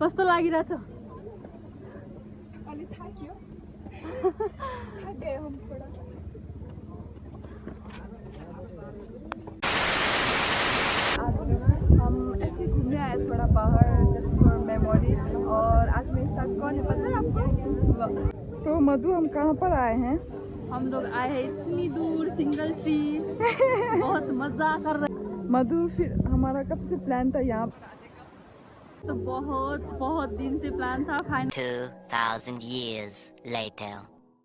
कस्तो लागिरहेछ? अलि थाक्यो। थक गए हम थोड़ा। आज हम ऐसे घूमने आए थोड़ा बाहर जस्ट फॉर मेमोरी। और आज मेरे साथ कौन है पता है आपको? तो मधु, हम कहाँ पर आए हैं? हम लोग आए हैं इतनी दूर सिंगल ट्रिप। बहुत मजा कर रहे हैं। मधु, फिर हमारा कब से प्लान था यहाँ? तो बहुत दिन से प्लान था। 2000 years later.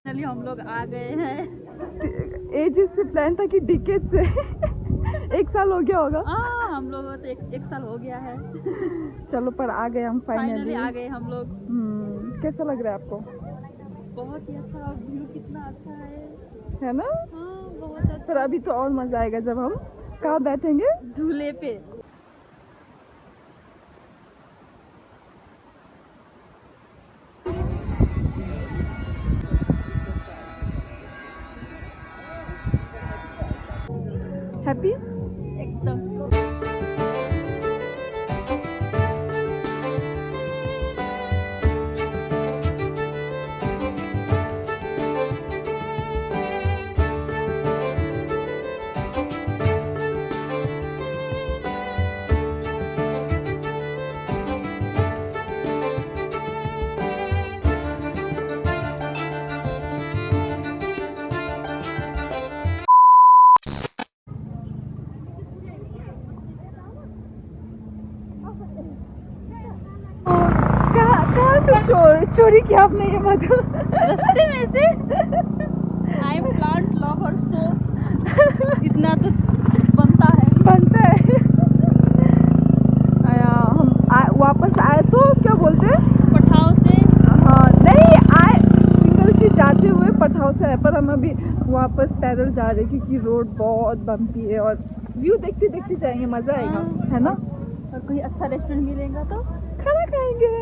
फाइनली हम लोग आ गए हैं। एजेस से प्लान था कि डिकेड से? 1 साल हो गया होगा। हम लोग तो एक साल हो गया है। चलो, पर आ गए हम फाइनली। आ गए हम लोग। कैसा लग रहा है आपको? बहुत ही अच्छा। व्यू कितना अच्छा है ना? हाँ, बहुत अच्छा। पर अभी तो और मजा आएगा जब हम कहाँ बैठेंगे? झूले पे। हैप्पी? एकदम। चोरी किया आपने ये मधु? रास्ते में से। आई एम प्लांट लवर, सो इतना तो बनता है। हम वापस आए तो क्या बोलते हैं? पठाव से। हाँ, नहीं आए, सिंगल ट्री जाते हुए पठाव से आए, पर हम अभी वापस पैदल जा रहे क्योंकि रोड बहुत बम्पी है और व्यू देखते देखते जाएंगे, मजा आएगा। है ना? और कोई अच्छा रेस्टोरेंट मिलेगा तो खाना खाएंगे।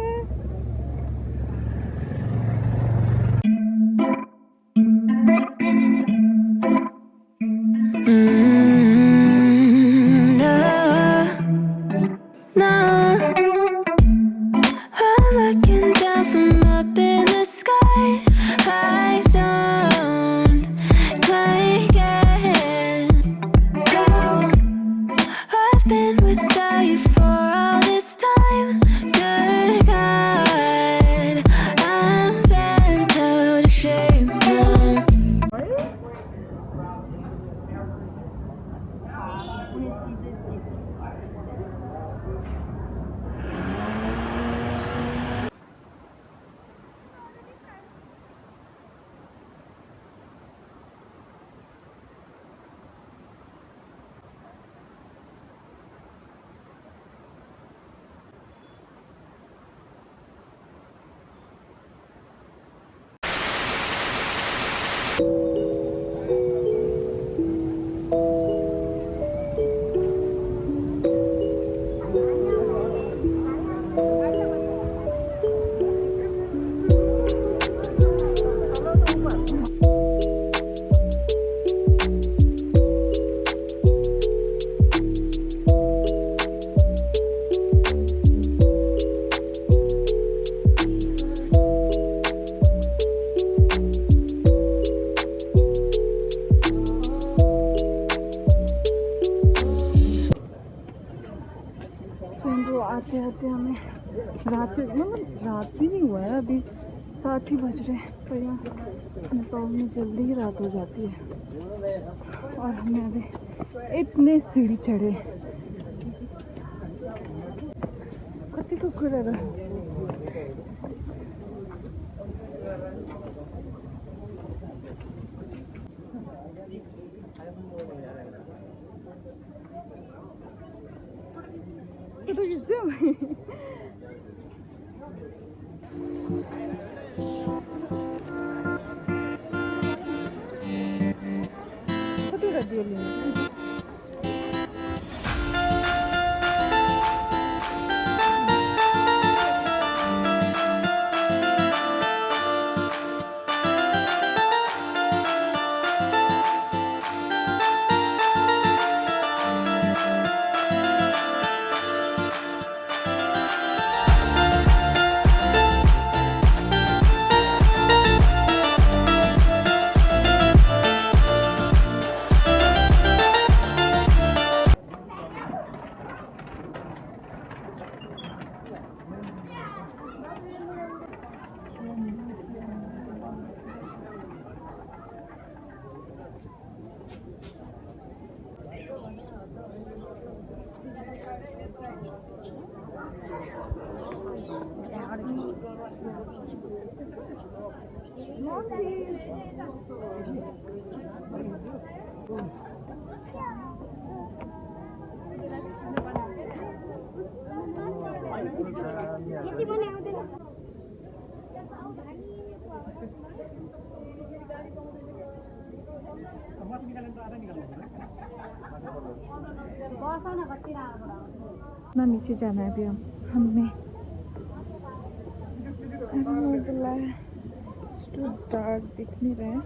आते आते हमें रात भी नहीं हुआ है, अभी 7 ही बज रहे हैं। पर यहाँ नेपाल में जल्दी ही रात हो जाती है और हमें अभी इतने सीढ़ी चढ़े। कति को कुराहरू फोटो खिच्छौँ। कतिवटा दियो लिनु? ना नीचे जाना है अभी हमें टू डार्क दिख नहीं रहे हैं।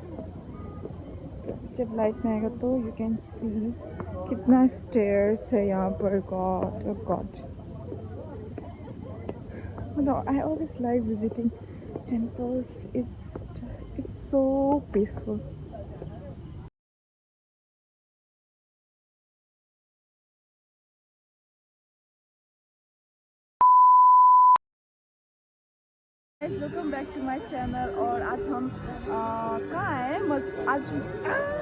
जब लाइट में आएगा तो यू कैन सी कितना स्टेयर्स है यहाँ पर। गॉड गॉड, मतलब I always like visiting temples. It's so peaceful. Welcome back to my channel. और आज हम कहाँ हैं? आज